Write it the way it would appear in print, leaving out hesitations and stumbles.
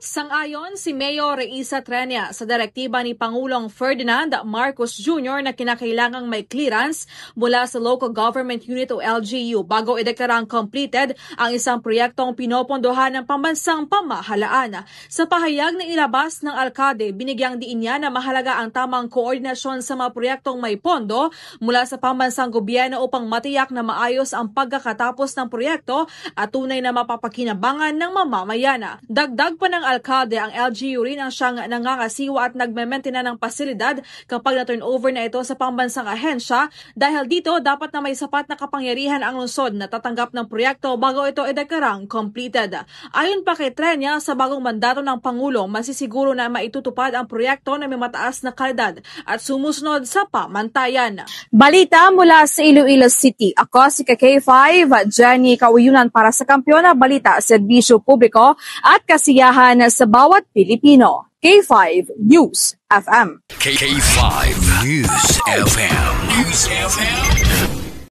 Sang-ayon si Mayor Reisa Trenia sa direktiba ni Pangulong Ferdinand Marcos Jr. na kinakailangang may clearance mula sa Local Government Unit o LGU bago ideklarang completed ang isang proyektong pinopondohan ng pambansang pamahalaan. Sa pahayag na ilabas ng alkalde, binigyang diin niya na mahalaga ang tamang koordinasyon sa mga proyektong may pondo mula sa pambansang gobyerno upang matiyak na maayos ang pagkakatapos ng proyekto at tunay na mapapakinabangan ng mamamayan. Dagdag pa ng alkalde, ang LGU rin ang siyang nangangasiwa at nagme-maintain ng pasilidad kapag na-turnover na ito sa pambansang ahensya. Dahil dito, dapat na may sapat na kapangyarihan ang lungsod na tatanggap ng proyekto bago ito ideklarang completed. Ayon pa kay Trenia, sa bagong mandato ng Pangulo, masisiguro na maitutupad ang proyekto na may mataas na kalidad at sumusunod sa pamantayan. Balita mula sa Iloilo City. Ako si K5, Jenny Kauyunan para sa Kampiyon, balita, serbisyo publiko at kasiyahan sa bawat Pilipino. K5 News FM. K5 News FM.